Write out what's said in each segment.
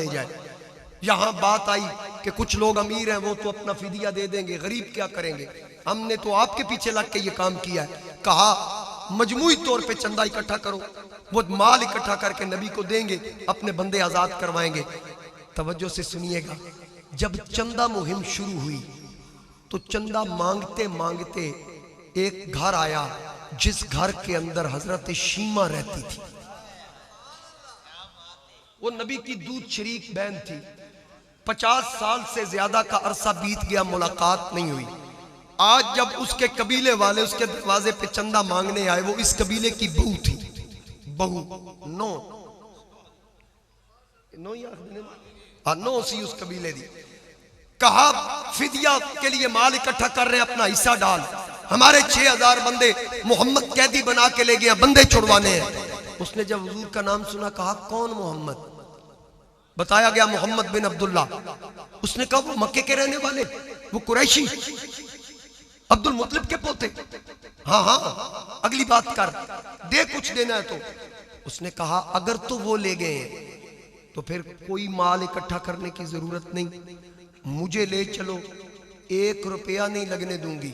ले जाए। यहाँ बात आई कि कुछ लोग अमीर हैं, वो तो अपना फिदिया दे देंगे, गरीब क्या करेंगे। हमने तो आपके पीछे लग के ये काम किया है। कहा मजमूई तौर पे चंदा इकट्ठा करो, वो माल इकट्ठा करके नबी को देंगे, अपने बंदे आजाद करवाएंगे। तवज्जो से सुनिएगा, जब चंदा मुहिम शुरू हुई तो चंदा मांगते मांगते एक घर आया जिस घर के अंदर हजरत शीमा रहती थी। वो नबी की दूध शरीक बहन थी। 50 साल से ज्यादा का अरसा बीत गया, मुलाकात नहीं हुई। आज जब उसके कबीले वाले उसके दरवाजे पे चंदा मांगने आए, वो इस कबीले की बहू थी। बहू नो नो सी उस कबीले दी। कहा फिदिया के लिए माल इकट्ठा कर रहे हैं, अपना हिस्सा डाल। हमारे 6000 बंदे मोहम्मद कैदी बना के ले गए, बंदे छुड़वाने हैं। उसने जब हुजूर का नाम सुना, कहा कौन मोहम्मद? बताया गया मोहम्मद बिन अब्दुल्ला। उसने कहा वो मक्के के रहने वाले, वो कुरैशी, अब्दुल मुत्तलिब के पोते। हाँ हाँ अगली बात कर, दे कुछ देना है तो। उसने कहा अगर तो वो ले गए तो फिर कोई माल इकट्ठा करने की जरूरत नहीं, मुझे ले चलो, 1 रुपया नहीं लगने दूंगी,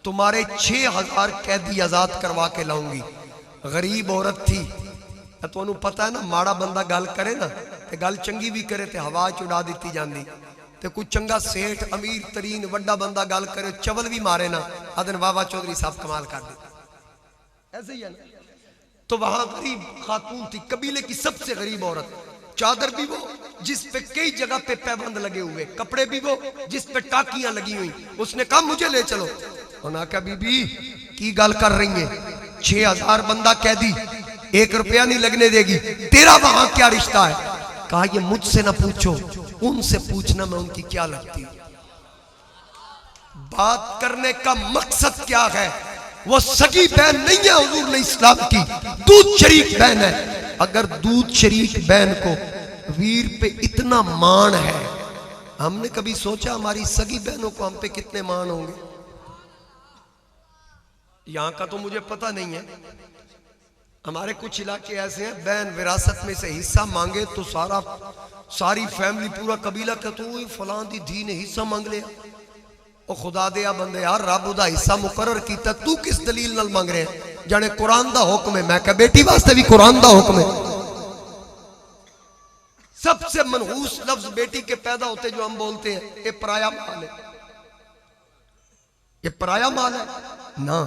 तुम्हारे 6000 कैदी आजाद करवा के लाऊंगी। गरीब औरत थी, तो पता है ना, माड़ा बंदा गल करे ना ते गल चंगी भी करे ते हवा च उड़ा दी जाती, ते कोई चंगा सेठ अमीर तरीन वड्डा बंदा गल करे चवल भी मारे ना, आदन बाबा चौधरी साहब कमाल कर दे। ऐसे ही है ना। तो वहां गरीब खातून थी, कबीले की सबसे गरीब औरत, चादर भी वो जिस पे कई जगह पे पैबंद लगे हुए, कपड़े भी वो जिस पे टाकियां लगी हुई। उसने कहा मुझे ले चलो। उन्होंने कहा बीबी की गल कर रही है, 6000 बंदा कैदी, 1 रुपया नहीं लगने देगी, तेरा वहां क्या रिश्ता है? कहा ये मुझसे ना पूछो, उनसे पूछना मैं उनकी क्या लगती हूं। बात करने का मकसद क्या है? वो सगी बहन नहीं है हुजूर इस्लाम की, दूध शरीक बहन है। अगर दूध शरीक बहन को वीर पे इतना मान है, हमने कभी सोचा हमारी सगी बहनों को हम पे कितने मान होंगे? यहां का तो मुझे पता नहीं है। हमारे कुछ इलाके ऐसे हैं, बहन विरासत में से हिस्सा मांगे तो सारी फैमिली, पूरा कबीला कहते तो फलां दी धी ने हिस्सा मांग लिया। ओ खुदा दिया बंदे यार, रब उदा हिस्सा मुकर्रर कीता, तू किस दलील नाल मांग रहे हैं? जाने कुरान दा हुक्म है। मैं कहा बेटी वास्ते भी कुरान दा हुक्म है। सबसे मनहूस लफ्ज बेटी के पैदा होते जो हम बोलते हैं, ये पराया माल है, ये पराया माल है ना,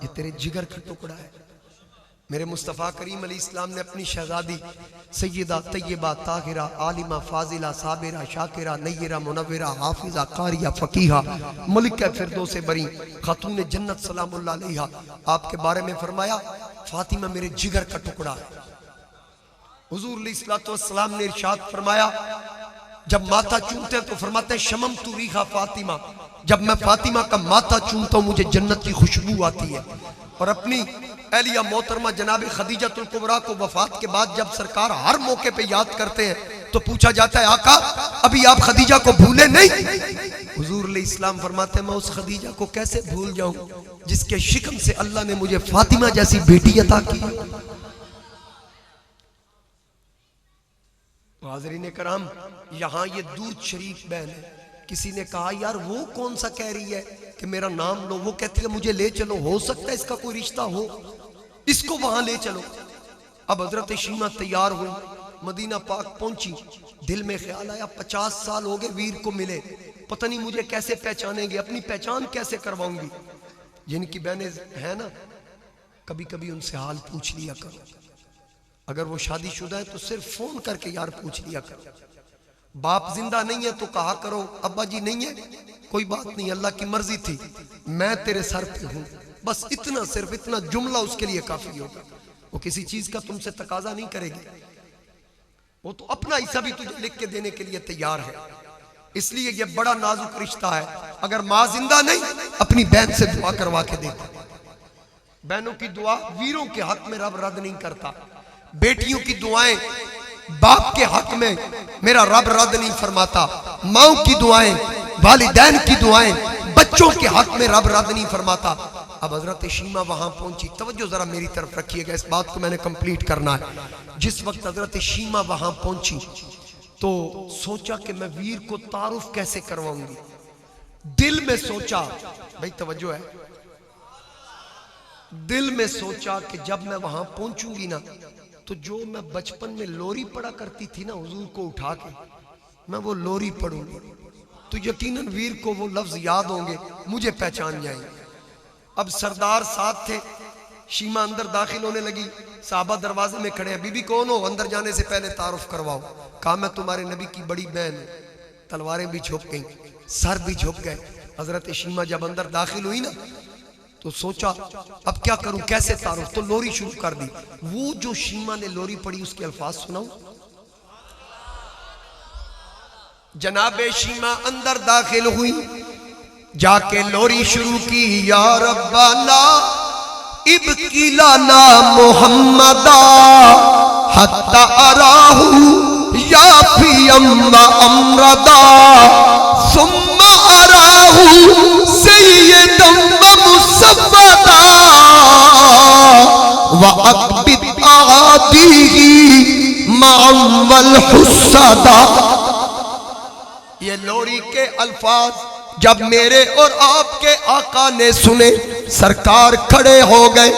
ये तेरे जिगर का टुकड़ा है। मेरे मुस्तफ़ा करीम अलैहिस्सलाम ने अपनी शहजादी सैयदा तय्यबा ताहिरा आलिमा फाजिला साबिरा शाकिरा नय्यरा मुनव्विरा हाफिजा कारिया फकीहा मलिका फिरदौस बरी खातून जन्नत सलामुल्लाह अलैहा, आपके बारे में फरमाया फातिमा मेरे जिगर का टुकड़ा है। हुजूर अलैहिस्सलातु वस्सलाम ने इरशाद फरमाया, जब माथा चूमते हैं तो फरमाते हैं शमम तू रीहा फातिमा, जब मैं फातिमा का माथा चूमता हूं मुझे जन्नत की खुशबू आती है। और अपनी एलिया मोहतरमा जनाब खदीजतुल कुबरा को वफात के बाद जब सरकार हर मौके पे याद करते हैं तो पूछा जाता है आका अभी आप खदीजा को भूले नहीं? हुजूर अलैहिस्सलाम फरमाते हैं मैं उस खदीजा को कैसे भूल जाऊं जिसके शिकम से अल्लाह ने मुझे फातिमा जैसी बेटी अता की। हाज़रीन कराम, यहाँ ये दूध शरीफ बहन है। किसी ने कहा यार वो कौन सा कह रही है कि मेरा नाम लो, वो कहती है मुझे ले चलो, हो सकता है इसका कोई रिश्ता हो, इसको वहां ले चलो। अब हजरत शीमा तैयार हुई, मदीना पाक पहुंची, दिल में ख्याल आया 50 साल हो गए वीर को मिले, पता नहीं मुझे कैसे पहचानेंगे, अपनी पहचान कैसे करवाऊंगी। जिनकी बहनें हैं ना, कभी कभी उनसे हाल पूछ लिया करो। अगर वो शादीशुदा है तो सिर्फ फोन करके यार पूछ लिया करो। बाप जिंदा नहीं है तो कहा करो अब्बा जी नहीं है, कोई बात नहीं, अल्लाह की मर्जी थी, मैं तेरे सर पे हूं, बस इतना, सिर्फ इतना जुमला उसके लिए काफी होगा। वो किसी चीज का तुमसे तकाजा नहीं करेगी, वो तो अपना हिस्सा भी तुझे लिख के देने के लिए तैयार है। इसलिए ये बड़ा नाजुक रिश्ता है। अगर माँ जिंदा नहीं, अपनी बहन से दुआ करवा के देता। बहनों की दुआ वीरों के हक में रब रद्द नहीं करता, बेटियों की दुआएं बाप के हक में मेरा रब रद्द नहीं फरमाता, माओ की दुआएं, वालिदैन की दुआएं बच्चों के हक में रब रद्द नहीं फरमाता। अब हजरत शीमा वहां पहुंची, तवज्जो जरा मेरी तरफ रखिएगा, इस बात को मैंने कंप्लीट करना है। जिस वक्त हजरत शीमा वहां पहुंची तो सोचा कि मैं वीर को तारुफ कैसे करवाऊंगी। दिल में सोचा, भाई तवज्जो है, दिल में सोचा कि जब मैं वहां पहुंचूंगी ना तो जो मैं बचपन में लोरी पढ़ा करती थी ना हुजूर को उठा के, मैं वो लोरी पढ़ूंगी तो यकीनन वीर को वो लफ्ज याद होंगे, मुझे पहचान जाएंगे। अब सरदार साथ थे, शीमा अंदर दाखिल होने लगी, साहबा दरवाजे में खड़े हैं, बीबी कौन हो, अंदर जाने से पहले तारुफ करवाओ। कहा मैं तुम्हारे नबी की बड़ी बहन हूं। तलवारें भी झुक गई, सर भी झुक गए। हजरत शीमा जब अंदर दाखिल हुई ना तो सोचा अब क्या करूं, कैसे तारुफ, तो लोरी शुरू कर दी। वो जो शीमा ने लोरी पढ़ी उसके अल्फाज सुनाऊं। जनाबे शीमा अंदर दाखिल हुई, जाके लोरी शुरू की, या रब्बाना इब्किलाना मुहम्मदा हत्ता अराहू या फी अम्मा अमरदा सुम्मा अराहू सय्यदम मुसव्वदा व अकबिद आदीही माअल हुस्सदा। ये लोरी के अल्फाज जब मेरे और आपके आका ने सुने, सरकार खड़े हो गए।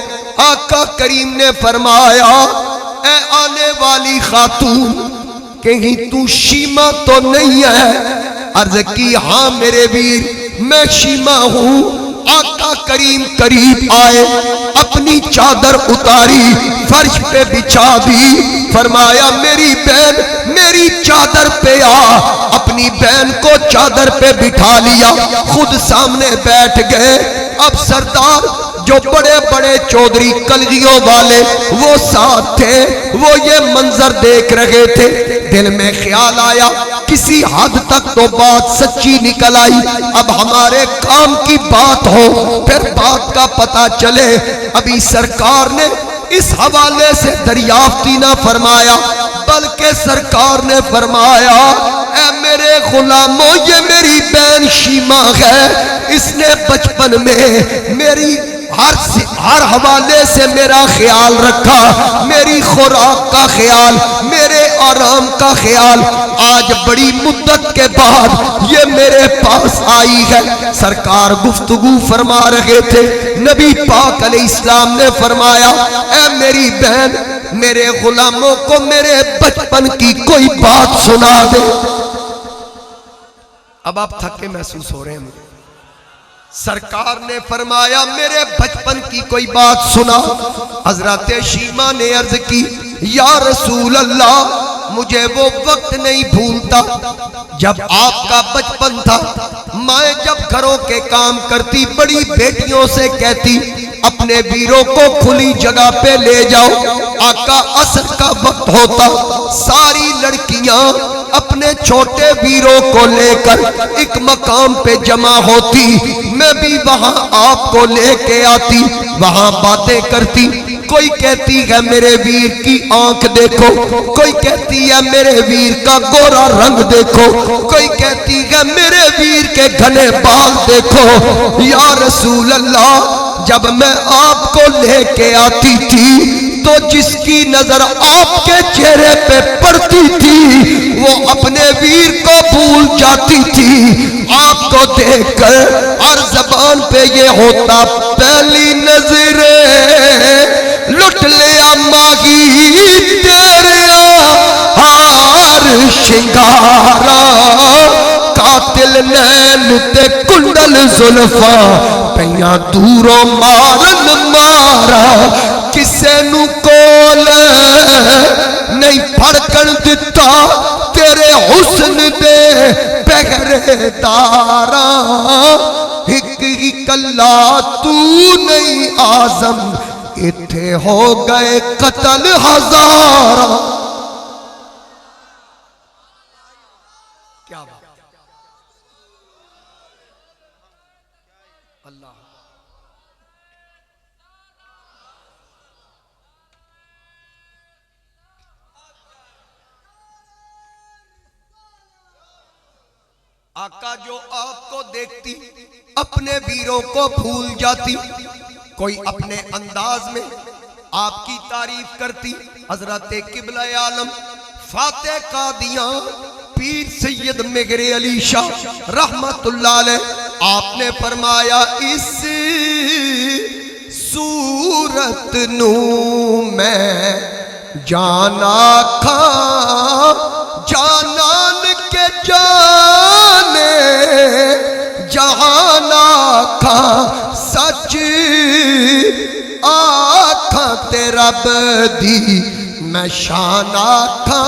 आका करीम ने फरमाया, ए आने वाली खातून, कहीं तू शीमा तो नहीं है? अर्ज की, हाँ मेरे वीर मैं शीमा हूं। आका करीम करीब आए, अपनी चादर उतारी, फर्श पे बिछा दी, फरमाया मेरी बहन मेरी चादर पे आ। अपनी बहन को चादर पे बिठा लिया, खुद सामने बैठ गए। अब सरदार जो बड़े बड़े चौधरी कलजियों वाले वो साथ थे, वो ये मंजर देख रहे थे। दिल में ख्याल आया किसी हद तक तो बात सच्ची निकल आई, अब हमारे काम की बात हो फिर बात का पता चले। अभी सरकार ने इस हवाले से दरियाफ्ती ना फरमाया, बल्कि सरकार ने फरमाया, ऐ मेरे गुलामों ये मेरी बहन शीमा है, इसने बचपन में मेरी हर हवाले से मेरा ख्याल रखा, मेरी खुराक का ख्याल, मेरे आराम का ख्याल। आज बड़ी मुद्दत के बाद ये मेरे पास आई है। सरकार गुफ्तगू फरमा रहे थे, नबी पाक अलैहिस्सलाम ने फरमाया, ऐ मेरी बहन मेरे गुलामों को मेरे बचपन की कोई बात सुना दे। अब आप थके महसूस हो रहे हैं मुझे। सरकार ने फरमाया मेरे बचपन की कोई बात सुना। हजरत शीमा ने अर्ज की, या रसूल अल्लाह मुझे वो वक्त नहीं भूलता जब आपका बचपन था। मैं जब घरों के काम करती बड़ी बेटियों से कहती अपने वीरों को खुली जगह पे ले जाओ। आका असर का वक्त होता, सारी लड़कियां अपने छोटे वीरों को लेकर एक मकाम पे जमा होती, मैं भी वहां आपको लेके आती, वहां बातें करती। कोई कहती है मेरे वीर की आंख देखो, कोई कहती है मेरे वीर का गोरा रंग देखो, कोई कहती है मेरे वीर के घने बाल देखो। या रसूल अल्लाह जब मैं आपको लेके आती थी तो जिसकी नजर आपके चेहरे पे पड़ती थी वो अपने वीर को भूल जाती थी। आपको देखकर हर जबान पे ये होता, पहली नजरे लुट लिया माही तेरे हार शिंगारा, कातिल नैन ते कुंडल जुल्फा पैया दूरों मारन मारा। किसे नू कोल नहीं फड़कन दिता तेरे हुस्न दे पहरेदारा, एक ही कल्ला तू नहीं आजम इत्थे हो गए कत्ल हजारा। क्या बात, अल्लाह। आका जो आपको देखती अपने वीरों को भूल जाती, कोई अपने अंदाज में आपकी तारीफ करती। हजरत किबला आलम फातेह कादियां पीर सैयद मेगरे अली शाह रहमतुल्लाह अलैह, आपने फरमाया इस सूरत नू मैं जाना खा जानान के जाने जहाना खा सच आखा ते रब दी मैं शान आखा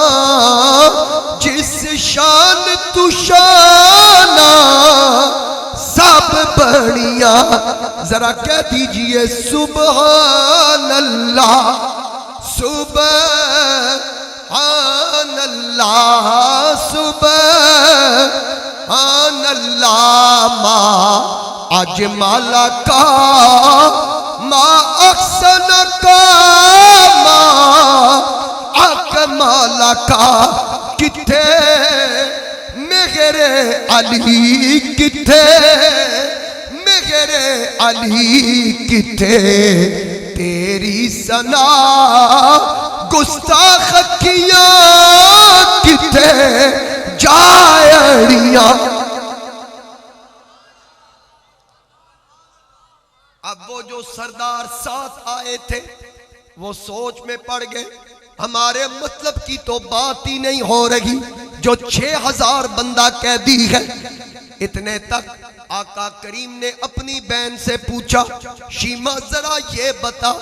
जिस शान तू शाना सब बढ़िया। जरा कह दीजिए सुभान अल्लाह सुभान अल्लाह सुभान अल्लाह। माँ आज माला का माँ अक्सन का माँ अकमाला का किथे मेरे अली किथे मेरे अली किथे तेरी सना गुस्ताख किया किथे जायड़िया। अब वो जो सरदार साथ आए थे वो सोच में पड़ गए, हमारे मतलब की तो बात ही नहीं हो रही, जो 6000 बंदा कैदी है। इतने तक आका करीम ने अपनी बहन से पूछा, शीमा जरा ये बता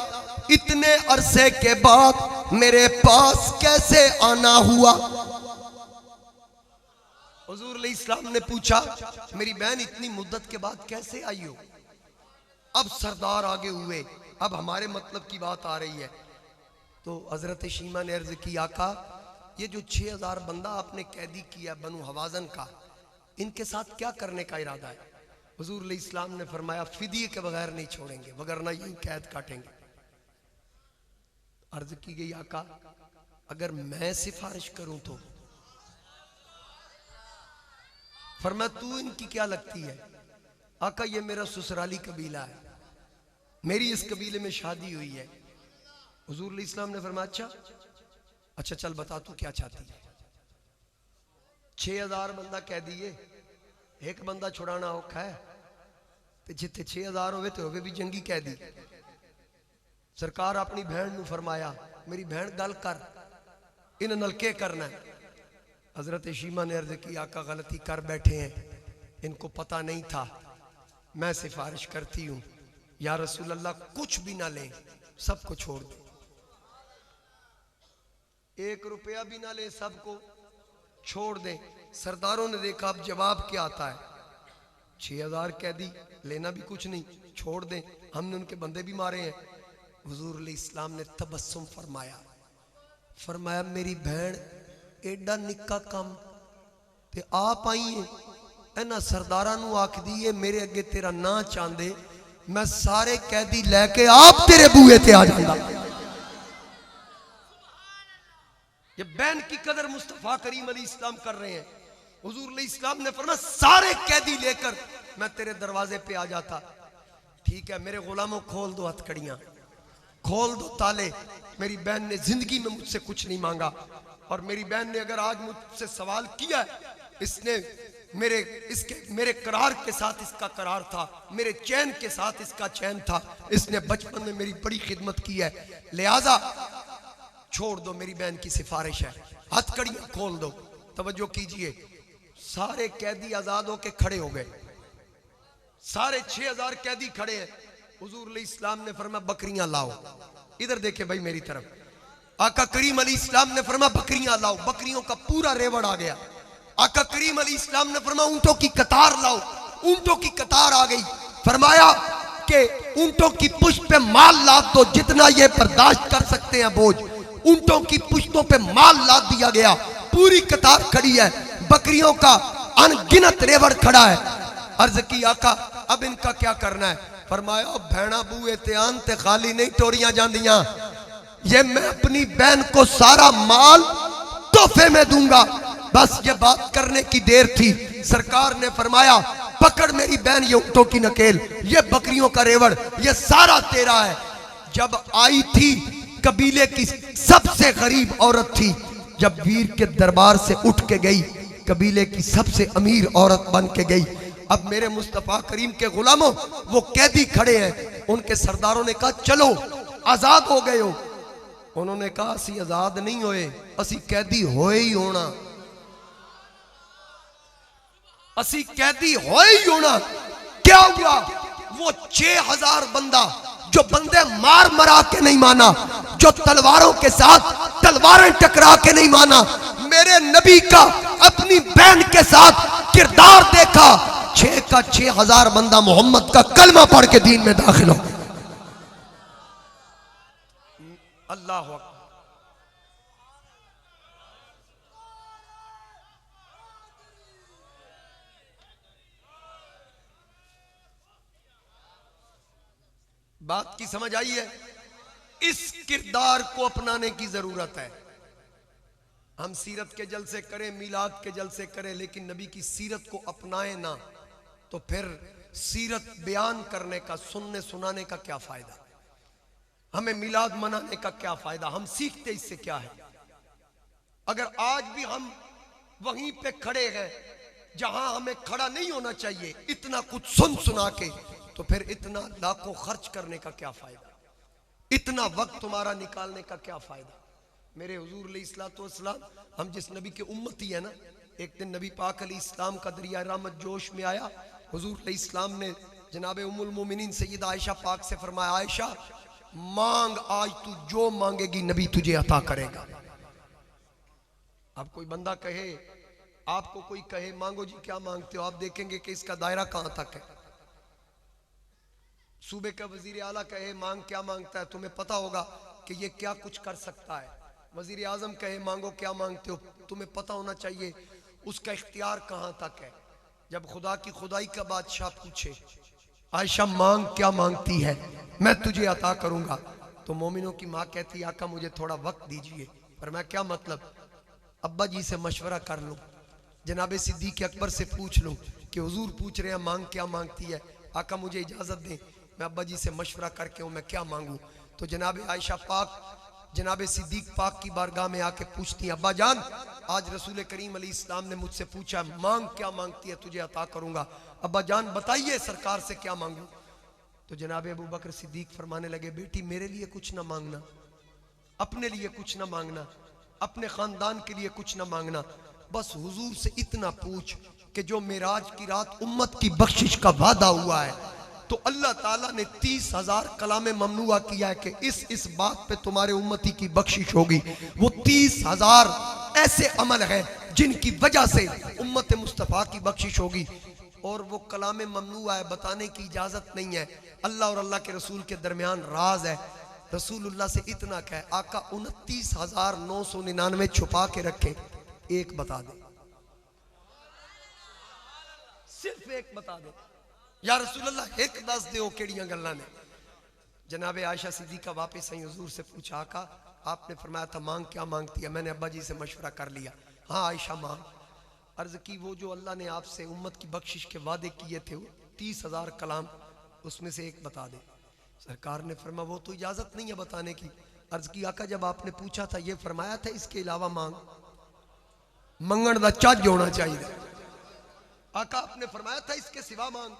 इतने अरसे के बाद मेरे पास कैसे आना हुआ। हुजूर अलैहिस्सलाम ने पूछा, मेरी बहन इतनी मुद्दत के बाद कैसे आई हो। अब सरदार आगे हुए, अब हमारे मतलब की बात आ रही है। तो हजरत शीमा ने अर्ज की, आका ये जो 6000 बंदा आपने कैदी किया बनु हवाजन का, इनके साथ क्या करने का इरादा है। हुजूर अलैहिस्सलाम ने फरमाया फिदिये के बगैर नहीं छोड़ेंगे, वगरना यूं कैद काटेंगे। अर्ज की गई, आका अगर मैं सिफारिश करूं तो। फरमाया तू इनकी क्या लगती है। आका ये मेरा ससुराली कबीला है, मेरी इस कबीले में शादी हुई है। हुजूर अलैहिस्सलाम ने फरमाया अच्छा चल बता तू क्या चाहती है। 6000 बंदा कह दिए, एक बंदा छुड़ाना औखा है, तो जिथे 6000 होवे तो होवे भी जंगी कह दी। सरकार अपनी बहन नू फरमाया, मेरी बहन गल कर, इन नलके करना है। हजरत शीमा ने अर्ज की, आका गलती कर बैठे हैं, इनको पता नहीं था, मैं सिफारिश करती हूं या रसूल अल्लाह कुछ भी ना लें, सबको छोड़ दो, 1 रुपया भी ना ले, सबको छोड़ दें। सरदारों ने देखा अब जवाब क्या आता है, 6000 कैदी, लेना भी कुछ नहीं, छोड़ दें, हमने उनके बंदे भी मारे हैं। हुजूर अलैहिस्सलाम ने तबस्सुम फरमाया मेरी बहन एडा निक्का काम ते आप आई है, इन्हां सरदारां नूं आखदी है मेरे अगे तेरा ना चाहते मैं सारे कैदी लैके आप तेरे बूहे ते आ जांदा। ये बहन की कदर मुस्तफा करीम अलैहिस्सलाम कर रहे हैं। हुजूर अलैहिस्सलाम ने फरमाया सारे कैदी लेकर मैं तेरे दरवाजे पे आ जाता। ठीक है मेरे गुलामों खोल दो हथकड़ियां, खोल दो ताले। मेरी बहन ने जिंदगी में मुझसे कुछ नहीं मांगा, और मेरी बहन ने अगर आज मुझसे सवाल किया, इसने मेरे करार के साथ इसका करार था, मेरे चैन के साथ इसका चैन था, इसने बचपन में मेरी बड़ी खिदमत की है, लिहाजा छोड़ दो, मेरी बहन की सिफारिश है, हथकड़ियां खोल दो। तवज्जो कीजिए, सारे कैदी आजाद होके खड़े हो गए, सारे 6000 कैदी खड़े हैं। हुजूर अलैहिस्सलाम ने फरमाया बकरियां लाओ, इधर देखे भाई मेरी तरफ। आका करीम अलैहिस्सलाम ने फरमाया बकरियां लाओ, बकरियों का पूरा रेवड़ आ गया। आका करीम अलैहिस्सलाम ने फरमाया ऊंटों की कतार लाओ, ऊंटों की कतार आ गई। फरमाया कि ऊंटों की पुष्ट पे माल लाद दो, जितना ये बर्दाश्त कर सकते हैं बोझ। ऊंटों की पुश्तों पे माल लाद दिया गया, पूरी कतार खड़ी है, बकरियों का अनगिनत रेवड़ खड़ा है। अर्ज की आका अब इनका क्या करना है। फरमाया भैना बूए ते आन ते खाली नहीं टोरियां जांदियां, ये मैं अपनी बहन को सारा माल तोहफे में दूंगा, बस ये बात करने की देर थी। सरकार ने फरमाया पकड़ मेरी बहन, ये ऊंटों की नकेल, ये बकरियों का रेवड़, ये सारा तेरा है। जब आई थी कबीले की सबसे गरीब औरत थी, जब वीर के दरबार से उठ के गई, कबीले की सबसे अमीर औरत बन के गई। अब मेरे मुस्तफ़ा करीम के गुलामों, वो कैदी खड़े हैं, उनके सरदारों ने कहा चलो आजाद हो गए हो। उन्होंने कहा असी आजाद नहीं होए, असी कैदी होए ही होना, असी कैदी होए ही होना। क्या हुआ? वो 6000 बंदा जो बंदे मार मरा के नहीं माना, जो तलवारों के साथ तलवारें टकरा के नहीं माना, मेरे नबी का अपनी बहन के साथ किरदार देखा, 6 का 6000 बंदा मोहम्मद का कलमा पढ़ के दीन में दाखिल हो। अल्लाह हू अकबर। बात की समझ आई है? इस किरदार को अपनाने की जरूरत है। हम सीरत के जलसे करें, मिलाद के जलसे करें, लेकिन नबी की सीरत को अपनाए ना, तो फिर सीरत बयान करने का, सुनने सुनाने का क्या फायदा? हमें मिलाद मनाने का क्या फायदा? हम सीखते इससे क्या है? अगर आज भी हम वहीं पे खड़े हैं जहां हमें खड़ा नहीं होना चाहिए, इतना कुछ सुन सुना के, तो फिर इतना लाखों खर्च करने का क्या फायदा? इतना वक्त तुम्हारा निकालने का क्या फायदा? मेरे हुजूर अलैहिस्सलाम, हम जिस नबी के उम्मती है ना, एक दिन नबी पाक अलैहिस्सलाम का दरिया रहमत जोश में आया। हुजूर अलैहिस्सलाम ने जनाब उम्मुल मोमिनीन सैयदा आयशा पाक से फरमाया, आयशा मांग, आज तू जो मांगेगी नबी तुझे अता करेगा। अब कोई बंदा कहे, आपको कोई कहे मांगो जी क्या मांगते हो, आप देखेंगे कि इसका दायरा कहां तक है। सूबे का वजीर आला कहे मांग क्या मांगता है, तुम्हें पता होगा कि ये क्या कुछ कर सकता है। वजीर आजम कहे मांगो क्या मांगते हो, तुम्हें पता होना चाहिए उसका इख्तियार कहां तक है। जब खुदा की खुदाई का बादशाह पूछे आयशा मांग क्या मांगती है, मैं तुझे अता करूंगा, तो मोमिनों की माँ कहती आका मुझे थोड़ा वक्त दीजिए। पर मैं क्या मतलब, अब्बा जी से मशवरा कर लूं, जनाबे सिद्दीक अकबर से पूछ लूं कि हुजूर पूछ रहे हैं मांग क्या मांगती है, आका मुझे इजाजत दें, मैं अब्बा जी से मशवरा करके हूं मैं क्या मांगू। तो जनाब आयशा पाक जनाब सिद्दीक पाक की बारगाह में आके पूछती हैं, अब्बा जान आज रसूल करीम अलैहिस्सलाम ने मुझसे पूछा मांग क्या मांगती है, तुझे अता करूंगा, अब्बा जान बताइए सरकार से क्या मांगू। तो जनाब अबू बकर सिद्दीक फरमाने लगे, बेटी मेरे लिए कुछ ना मांगना, अपने लिए कुछ ना मांगना, अपने खानदान के लिए कुछ ना मांगना, बस हुजूर से इतना पूछ कि जो मेराज की रात उम्मत की बख्शिश का वादा हुआ है, तो अल्लाह ताला ने 30,000 कलामे ममनुआ किया है कि इस बात पे तुम्हारे उम्मती की बख्शिश होगी। वो 30,000 ऐसे अमल है जिनकी वजह से उम्मत मुस्तफ़ा की बख्शिश होगी, और वो कलामे ममनुआ है, बताने की इजाजत नहीं है। अल्लाह और अल्लाह के रसूल के दरमियान राज है। रसूलुल्लाह से इतना कहे आका 29,999 छुपा के रखे, एक बता दे, सिर्फ एक बता दे या रसूलुल्लाह एक दस दो केड़ियां गल्लां ने। जनाब आयशा सिद्दीका वापस आई, हुजूर से पूछा आका आपने फरमाया था मांग क्या मांगती है, मैंने अब्बा जी से मशवरा कर लिया। हाँ आयशा मांग। अर्ज की वो जो अल्लाह ने आपसे उम्मत की बख्शिश के वादे किए थे 30,000 कलाम, उसमें से एक बता दे। सरकार ने फरमाया वो तो इजाजत नहीं है बताने की। अर्ज की आका जब आपने पूछा था ये फरमाया था इसके अलावा मांग, मंगण दा चज होना चाहिए। आका आपने फरमाया था इसके सिवा मांग,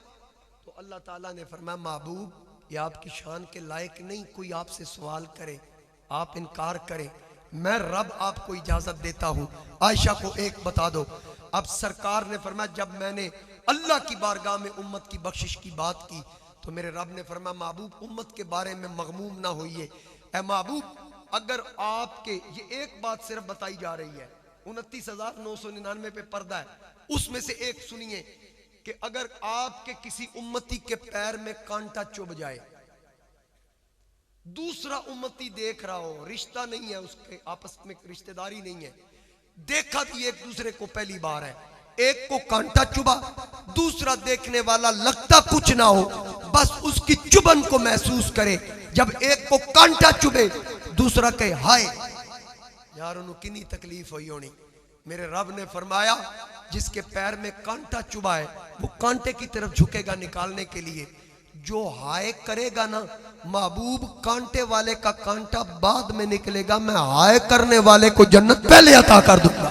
तो अल्लाह ताला ने फरमाया महबूब ये आपकी शान के लायक नहीं कोई आपसे सवाल करे, आप इनकार करें, मैं रब आपको इजाजत देता हूं, आयशा को एक बता दो। अब सरकार ने फरमाया जब मैंने अल्लाह की बारगाह में उम्मत की बख्शिश की बात की, तो मेरे रब ने फरमाया महबूब उम्मत के बारे में मगमूम ना होइए। ऐ महबूब अगर आपके ये एक बात सिर्फ बताई जा रही है, 29,999 पे पर्दा है, उसमें से एक सुनिए कि अगर आपके किसी उम्मती के पैर में कांटा चुभ जाए, दूसरा उम्मती देख रहा हो, रिश्ता नहीं है उसके आपस में, रिश्तेदारी नहीं है, देखा भी एक दूसरे को पहली बार है, एक को कांटा चुभा, दूसरा देखने वाला लगता कुछ ना हो, बस उसकी चुभन को महसूस करे। जब एक को कांटा चुभे दूसरा कहे हाय यार उन्हें कितनी तकलीफ हुई होनी। मेरे रब ने फरमाया जिसके पैर में कांटा चुभा है वो कांटे की तरफ झुकेगा निकालने के लिए, जो हाय करेगा ना महबूब कांटे वाले का कांटा बाद में निकलेगा, मैं हाय करने वाले को जन्नत पहले अता कर दूंगा।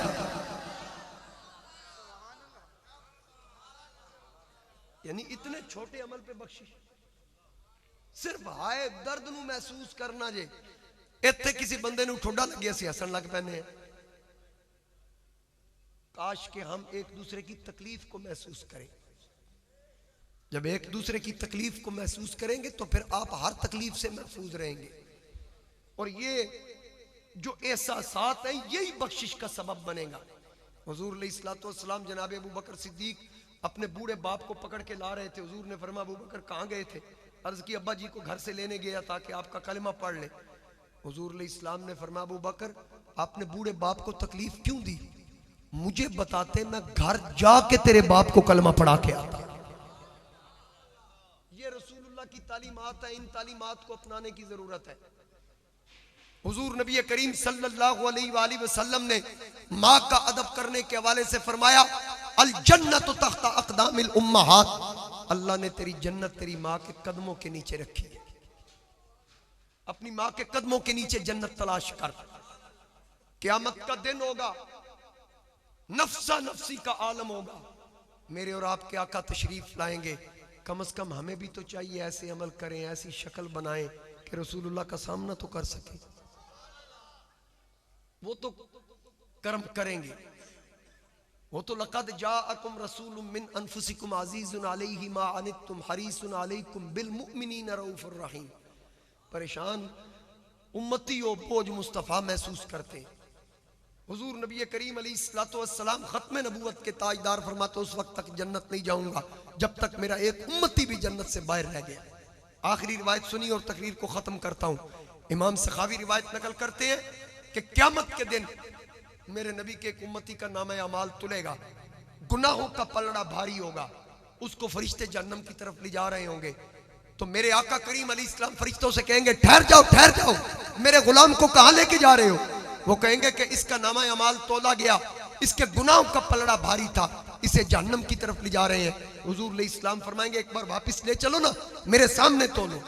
यानी इतने छोटे अमल पे बख्शिश। सिर्फ हाय दर्द नू महसूस करना जे। इत्थे किसी बंदे नू ठोडा लग गया सी हसन लग पैने। काश के हम एक दूसरे की तकलीफ को महसूस करें। जब एक दूसरे की तकलीफ को महसूस करेंगे तो फिर आप हर तकलीफ से महफूज रहेंगे। और ये जो एहसासात है यही बख्शिश का सबब बनेगा। हुजूर अलैहिस्सलाम जनाब अबू बकर सिद्दीक अपने बूढ़े बाप को पकड़ के ला रहे थे। हुजूर ने फरमाया अबू बकर कहाँ गए थे? अर्ज की अब्बा जी को घर से लेने गया ताकि आपका कलमा पढ़ ले। हुजूर अलैहिस्सलाम ने फरमाया अबू बकर आपने बूढ़े बाप को तकलीफ क्यों दी? मुझे बताते मैं घर जाके तेरे बाप को कलमा पढ़ा के आता। ये रसूलुल्लाह की तालीमात है। इन तालीमात को अपनाने की जरूरत है। हुजूर नबी करीम सल्लल्लाहु अलैहि वसल्लम ने माँ का अदब करने के हवाले से फरमाया अल जन्नत तख्ता अक़दामिल उम्महात। अल्लाह ने तेरी जन्नत तेरी माँ के कदमों के नीचे रखी है। अपनी माँ के कदमों के नीचे जन्नत तलाश कर। क़यामत का दिन होगा, नफ्सा नफ्सी का आलम होगा। मेरे और आपके आका तशरीफ लाएंगे। कम से कम हमें भी तो चाहिए ऐसे अमल करें, ऐसी शक्ल बनाएं कि रसूलुल्लाह का सामना तो कर सके। वो तो कर्म करेंगे। वो तो लक़द जाअकुम रसूलुम मिन अनफुसिकुम अज़ीज़ुन अलैहि मा अनित्तुम हरीसुन अलैकुम बिल मुमिनीना रऊफ़ुर रहीम। परेशान उम्मती हो बोझ मुस्तफ़ा महसूस करते हैं। हुजूर नबी करीम अलैहिस्सलातु वस्सलाम खत्म नबूवत के ताजदार फरमाते उस वक्त तक जन्नत नहीं जाऊंगा जब तक मेरा एक उम्मती भी जन्नत से बाहर रह गया। आखिरी रिवायत सुनी और तकरीर को खत्म करता हूँ। इमाम सखावी रिवायत नकल करते हैं कि क़यामत के दिन मेरे नबी के एक उम्मती का नाम अमाल तुलेगा, गुनाहों का पलड़ा भारी होगा, उसको फरिश्ते जहन्नम की तरफ ले जा रहे होंगे। तो मेरे आका करीम अलैहिस्सलाम फरिश्तों से कहेंगे ठहर जाओ, मेरे गुलाम को कहाँ लेके जा रहे हो? वो कहेंगे कि इसका नामा अमाल तोला गया, इसके गुनाहों का पलड़ा भारी था, इसे जहन्नम की तरफ ले जा रहे हैं। हुजूर अलैहिस्सलाम फरमाएंगे एक बार वापस ले चलो ना, मेरे सामने तोलो।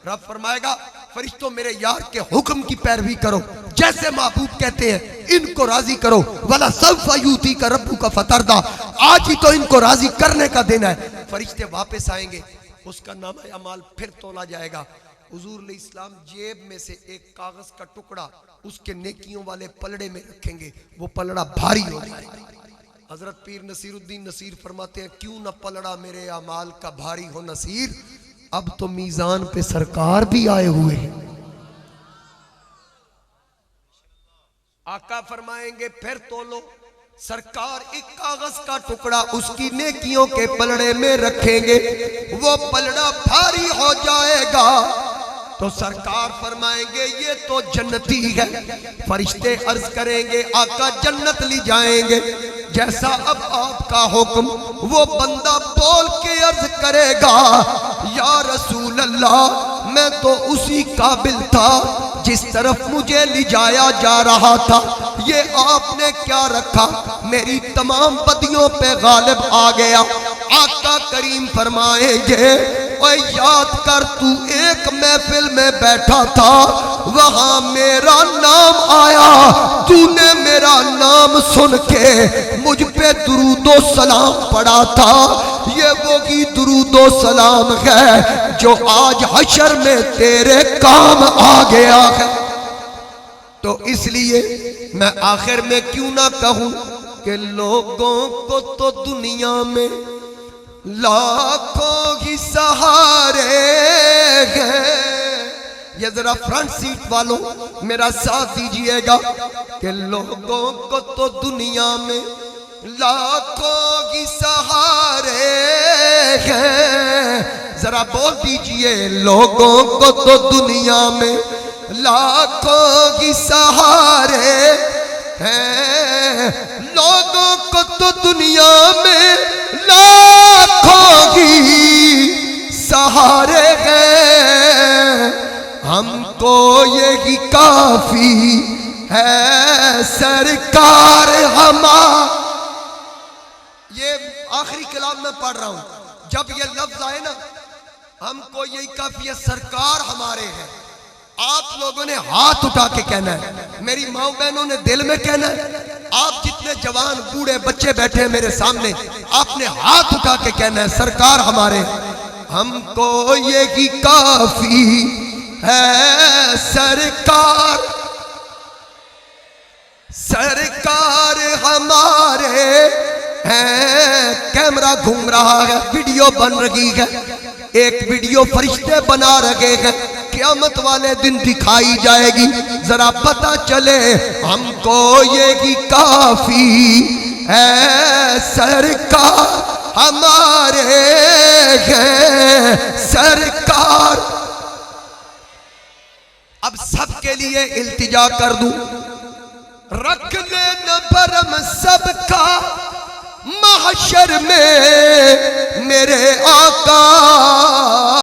रब फरमाएगा फरिश्तों मेरे यार के हुक्म की पैरवी करो, जैसे महबूब कहते हैं इनको राजी करो। वला सौफा यूती का रब्बू का फतरदा। आज ही तो इनको राजी करने का दिन है। फरिश्ते वापस आएंगे, उसका नामा अमाल फिर तोला जाएगा। हुजूर अलैहिस्सलाम जेब में से एक कागज का टुकड़ा उसके नेकियों वाले पलड़े में रखेंगे, वो पलड़ा भारी हो जाएगा। हजरत पीर नसीरुद्दीन नसीर फरमाते हैं क्यों ना पलड़ा मेरे अमाल का भारी हो नसीर, अब तो मीजान पे सरकार भी आए हुए हैं। आका फरमाएंगे फिर तोलो। सरकार एक कागज का टुकड़ा उसकी नेकियों के पलड़े में रखेंगे, वो पलड़ा भारी हो जाएगा। तो सरकार फरमाएंगे ये तो जन्नती है। फरिश्ते अर्ज करेंगे आका जन्नत ले जाएंगे। जैसा अब आपका हुक्म, वो बंदा बोल के अर्ज करेगा या रसूल अल्लाह मैं तो उसी काबिल था जिस तरफ मुझे ले जाया जा रहा था, ये आपने क्या रखा? मेरी तमाम बदियों पे गालिब आ गया। आका करीम फरमाएंगे ओए याद कर तू एक महफिल में बैठा था, वहां मेरा नाम आया, तूने मेरा नाम सुन के मुझ पे दुरूदो सलाम पड़ा था। ये वो की दुरूदो सलाम है जो आज हशर में तेरे काम आ गया है। तो इसलिए मैं आखिर में क्यों ना कहूं कि लोगों को तो दुनिया में लाखों ही सहारे हैं। ये जरा फ्रंट सीट वालों मेरा साथ दीजिएगा कि लोगों को तो दुनिया में लाखों ही सहारे हैं। जरा बोल दीजिए लोगों को तो दुनिया में लाखों की सहारे हैं। लोगों को तो दुनिया में लाखों की सहारे हैं, हमको यही काफी है सरकार हमारा। ये आखिरी कलाम में पढ़ रहा हूं। जब ये लफ्ज आए ना हमको यही काफी है सरकार हमारे हैं, आप लोगों ने हाथ उठा के कहना है, मेरी माँ बहनों ने दिल में कहना है। आप जितने जवान बूढ़े बच्चे बैठे हैं मेरे सामने, आपने हाथ उठा के कहना है, सरकार हमारे, हमको ये ही काफी है सरकार, सरकार हमारे हैं। कैमरा घूम रहा है, वीडियो बन रही है, एक वीडियो फरिश्ते बना रहे हैं, क़यामत वाले दिन दिखाई जाएगी, जरा पता चले हमको ये ही काफी है सरकार हमारे हैं सरकार। अब सबके लिए इल्तिजा कर दूं, रख लेना भरम सबका महशर में मेरे आका।